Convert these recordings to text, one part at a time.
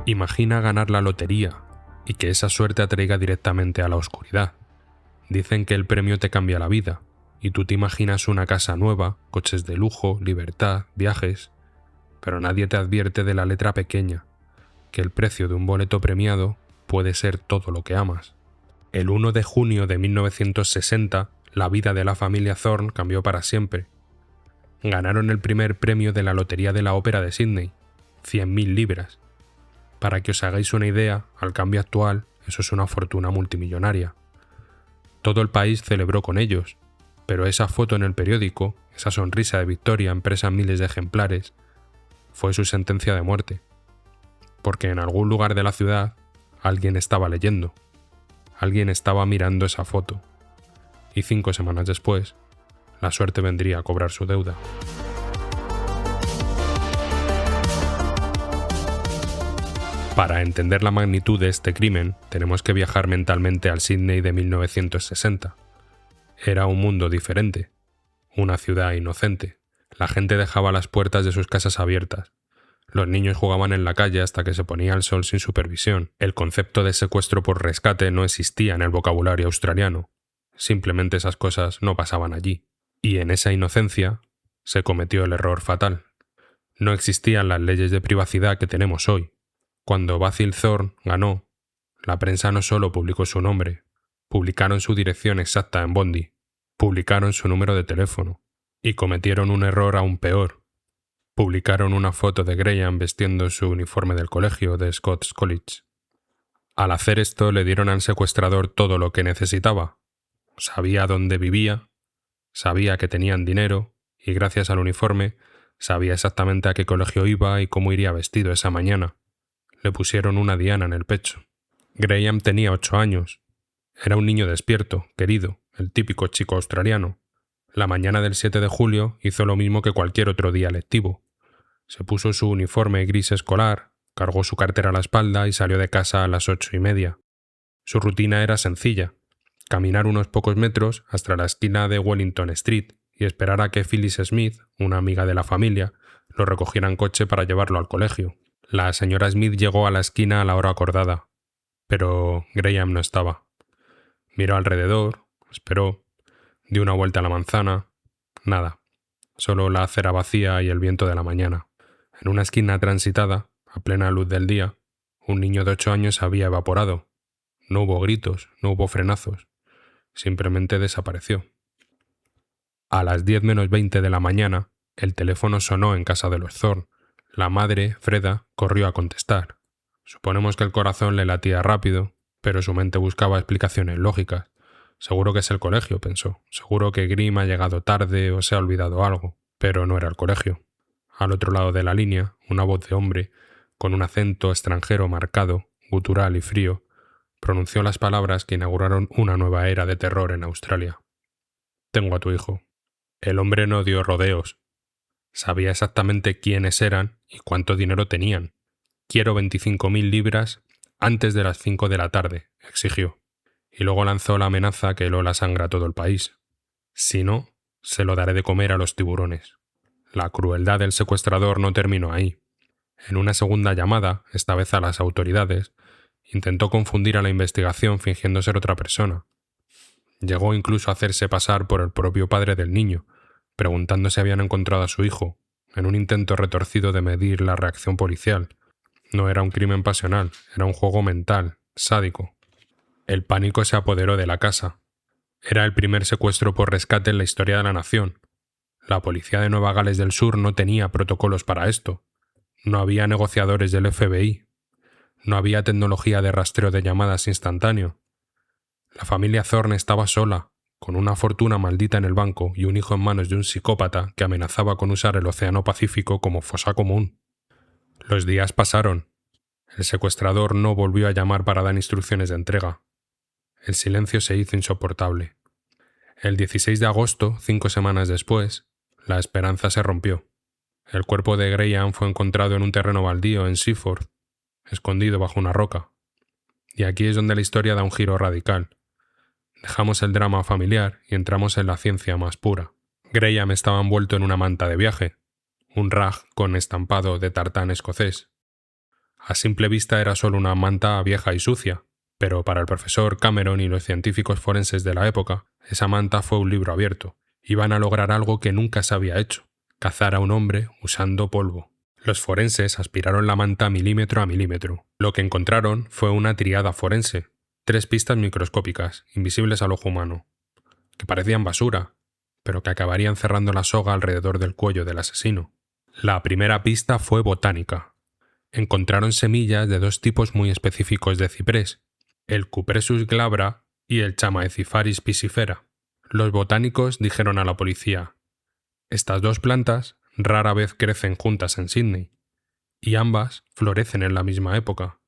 Imagina ganar la lotería y que esa suerte atraiga directamente a la oscuridad. Dicen que el premio te cambia la vida, y tú te imaginas una casa nueva, coches de lujo, libertad, viajes, pero nadie te advierte de la letra pequeña, que el precio de un boleto premiado puede ser todo lo que amas. El 1 de junio de 1960, la vida de la familia Thorne cambió para siempre. Ganaron el primer premio de la Lotería de la Ópera de Sídney, 100.000 libras. Para que os hagáis una idea, al cambio actual, eso es una fortuna multimillonaria. Todo el país celebró con ellos, pero esa foto en el periódico, esa sonrisa de victoria impresa en miles de ejemplares, fue su sentencia de muerte. Porque en algún lugar de la ciudad, alguien estaba leyendo. Alguien estaba mirando esa foto. Y 5 semanas después, la suerte vendría a cobrar su deuda. Para entender la magnitud de este crimen, tenemos que viajar mentalmente al Sídney de 1960. Era un mundo diferente, una ciudad inocente. La gente dejaba las puertas de sus casas abiertas. Los niños jugaban en la calle hasta que se ponía el sol sin supervisión. El concepto de secuestro por rescate no existía en el vocabulario australiano. Simplemente esas cosas no pasaban allí. Y en esa inocencia se cometió el error fatal. No existían las leyes de privacidad que tenemos hoy. Cuando Basil Thorne ganó, la prensa no solo publicó su nombre, publicaron su dirección exacta en Bondi, publicaron su número de teléfono, y cometieron un error aún peor. Publicaron una foto de Graham vestiendo su uniforme del colegio de Scots College. Al hacer esto le dieron al secuestrador todo lo que necesitaba. Sabía dónde vivía, sabía que tenían dinero, y gracias al uniforme sabía exactamente a qué colegio iba y cómo iría vestido esa mañana. Le pusieron una diana en el pecho. Graham tenía 8 años. Era un niño despierto, querido, el típico chico australiano. La mañana del 7 de julio hizo lo mismo que cualquier otro día lectivo. Se puso su uniforme gris escolar, cargó su cartera a la espalda y salió de casa a las 8:30. Su rutina era sencilla: caminar unos pocos metros hasta la esquina de Wellington Street y esperar a que Phyllis Smith, una amiga de la familia, lo recogiera en coche para llevarlo al colegio. La señora Smith llegó a la esquina a la hora acordada, pero Graham no estaba. Miró alrededor, esperó, dio una vuelta a la manzana. Nada, solo la acera vacía y el viento de la mañana. En una esquina transitada, a plena luz del día, un niño de 8 años se había evaporado. No hubo gritos, no hubo frenazos. Simplemente desapareció. A las 10 menos 20 de la mañana, el teléfono sonó en casa de los Thorne. La madre, Freda, corrió a contestar. Suponemos que el corazón le latía rápido, pero su mente buscaba explicaciones lógicas. Seguro que es el colegio, pensó. Seguro que Grimm ha llegado tarde o se ha olvidado algo. Pero no era el colegio. Al otro lado de la línea, una voz de hombre, con un acento extranjero marcado, gutural y frío, pronunció las palabras que inauguraron una nueva era de terror en Australia. Tengo a tu hijo. El hombre no dio rodeos. Sabía exactamente quiénes eran y cuánto dinero tenían. Quiero 25.000 libras antes de las 5 de la tarde, exigió. Y luego lanzó la amenaza que heló la sangre a todo el país. Si no, se lo daré de comer a los tiburones. La crueldad del secuestrador no terminó ahí. En una segunda llamada, esta vez a las autoridades, intentó confundir a la investigación fingiendo ser otra persona. Llegó incluso a hacerse pasar por el propio padre del niño, preguntando si habían encontrado a su hijo, en un intento retorcido de medir la reacción policial. No era un crimen pasional, era un juego mental, sádico. El pánico se apoderó de la casa. Era el primer secuestro por rescate en la historia de la nación. La policía de Nueva Gales del Sur no tenía protocolos para esto. No había negociadores del FBI. No había tecnología de rastreo de llamadas instantáneo. La familia Thorne estaba sola, con una fortuna maldita en el banco y un hijo en manos de un psicópata que amenazaba con usar el Océano Pacífico como fosa común. Los días pasaron. El secuestrador no volvió a llamar para dar instrucciones de entrega. El silencio se hizo insoportable. El 16 de agosto, 5 semanas después, la esperanza se rompió. El cuerpo de Graham fue encontrado en un terreno baldío en Seaford, escondido bajo una roca. Y aquí es donde la historia da un giro radical. Dejamos el drama familiar y entramos en la ciencia más pura. Graham estaba envuelto en una manta de viaje, un rag con estampado de tartán escocés. A simple vista era solo una manta vieja y sucia, pero para el profesor Cameron y los científicos forenses de la época, esa manta fue un libro abierto. Iban a lograr algo que nunca se había hecho: cazar a un hombre usando polvo. Los forenses aspiraron la manta milímetro a milímetro. Lo que encontraron fue una tríada forense, 3 pistas microscópicas, invisibles al ojo humano, que parecían basura, pero que acabarían cerrando la soga alrededor del cuello del asesino. La primera pista fue botánica. Encontraron semillas de 2 tipos muy específicos de ciprés, el Cupressus glabra y el Chamaecypharis piscifera. Los botánicos dijeron a la policía: estas 2 plantas rara vez crecen juntas en Sydney, y ambas florecen en la misma época.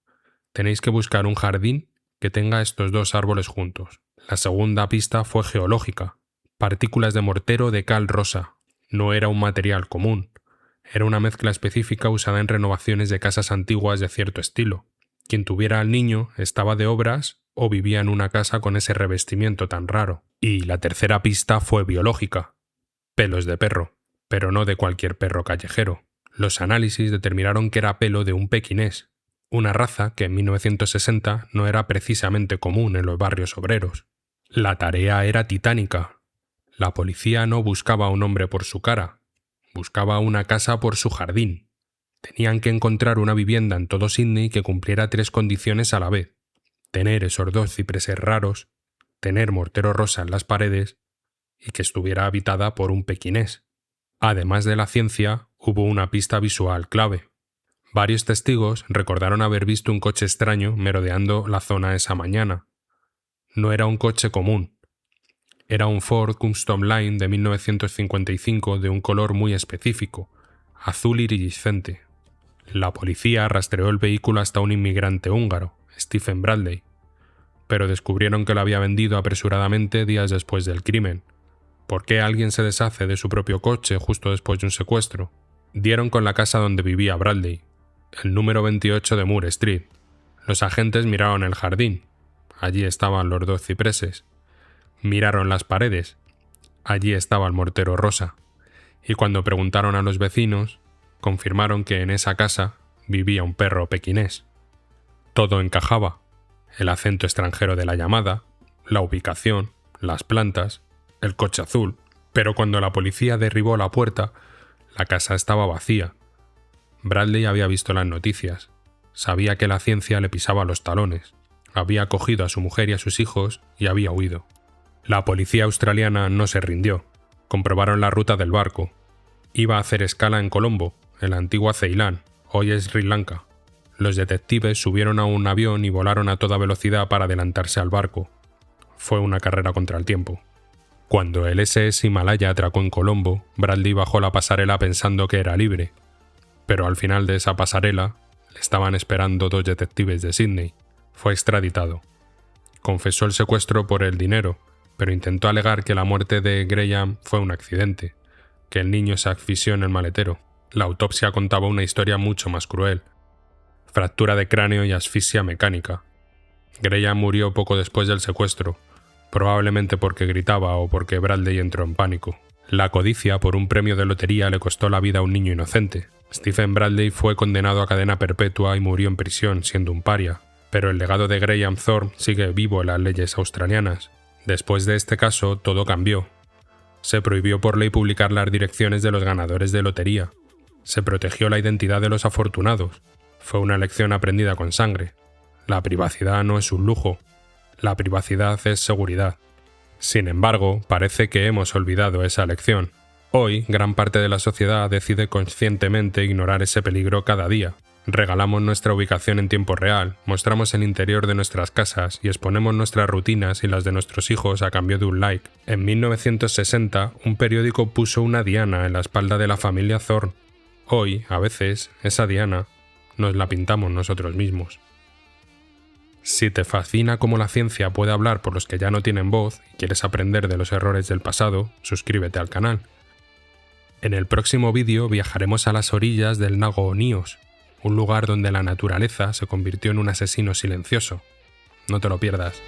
Tenéis que buscar un jardín que tenga estos 2 árboles juntos. La segunda pista fue geológica. Partículas de mortero de cal rosa. No era un material común. Era una mezcla específica usada en renovaciones de casas antiguas de cierto estilo. Quien tuviera al niño estaba de obras o vivía en una casa con ese revestimiento tan raro. Y la tercera pista fue biológica. Pelos de perro, pero no de cualquier perro callejero. Los análisis determinaron que era pelo de un pequinés, una raza que en 1960 no era precisamente común en los barrios obreros. La tarea era titánica. La policía no buscaba a un hombre por su cara, buscaba una casa por su jardín. Tenían que encontrar una vivienda en todo Sydney que cumpliera 3 condiciones a la vez: tener esos 2 cipreses raros, tener mortero rosa en las paredes y que estuviera habitada por un pequinés. Además de la ciencia, hubo una pista visual clave. Varios testigos recordaron haber visto un coche extraño merodeando la zona esa mañana. No era un coche común. Era un Ford Custom Line de 1955 de un color muy específico, azul iridiscente. La policía rastreó el vehículo hasta un inmigrante húngaro, Stephen Bradley, pero descubrieron que lo había vendido apresuradamente días después del crimen. ¿Por qué alguien se deshace de su propio coche justo después de un secuestro? Dieron con la casa donde vivía Bradley, el número 28 de Moore Street. Los agentes miraron el jardín. Allí estaban los 2 cipreses. Miraron las paredes. Allí estaba el mortero rosa. Y cuando preguntaron a los vecinos, confirmaron que en esa casa vivía un perro pequinés. Todo encajaba: el acento extranjero de la llamada, la ubicación, las plantas, el coche azul. Pero cuando la policía derribó la puerta, la casa estaba vacía. Bradley había visto las noticias. Sabía que la ciencia le pisaba los talones. Había cogido a su mujer y a sus hijos y había huido. La policía australiana no se rindió. Comprobaron la ruta del barco. Iba a hacer escala en Colombo, en la antigua Ceilán, hoy es Sri Lanka. Los detectives subieron a un avión y volaron a toda velocidad para adelantarse al barco. Fue una carrera contra el tiempo. Cuando el SS Himalaya atracó en Colombo, Bradley bajó la pasarela pensando que era libre. Pero al final de esa pasarela le estaban esperando 2 detectives de Sydney. Fue extraditado. Confesó el secuestro por el dinero, pero intentó alegar que la muerte de Graham fue un accidente, que el niño se asfixió en el maletero. La autopsia contaba una historia mucho más cruel: fractura de cráneo y asfixia mecánica. Graham murió poco después del secuestro, probablemente porque gritaba o porque Bradley entró en pánico. La codicia por un premio de lotería le costó la vida a un niño inocente. Stephen Bradley fue condenado a cadena perpetua y murió en prisión siendo un paria, pero el legado de Graham Thorne sigue vivo en las leyes australianas. Después de este caso, todo cambió. Se prohibió por ley publicar las direcciones de los ganadores de lotería. Se protegió la identidad de los afortunados. Fue una lección aprendida con sangre. La privacidad no es un lujo. La privacidad es seguridad. Sin embargo, parece que hemos olvidado esa lección. Hoy, gran parte de la sociedad decide conscientemente ignorar ese peligro cada día. Regalamos nuestra ubicación en tiempo real, mostramos el interior de nuestras casas y exponemos nuestras rutinas y las de nuestros hijos a cambio de un like. En 1960, un periódico puso una diana en la espalda de la familia Thorne. Hoy, a veces, esa diana nos la pintamos nosotros mismos. Si te fascina cómo la ciencia puede hablar por los que ya no tienen voz y quieres aprender de los errores del pasado, suscríbete al canal. En el próximo vídeo viajaremos a las orillas del lago Onyos, un lugar donde la naturaleza se convirtió en un asesino silencioso. No te lo pierdas.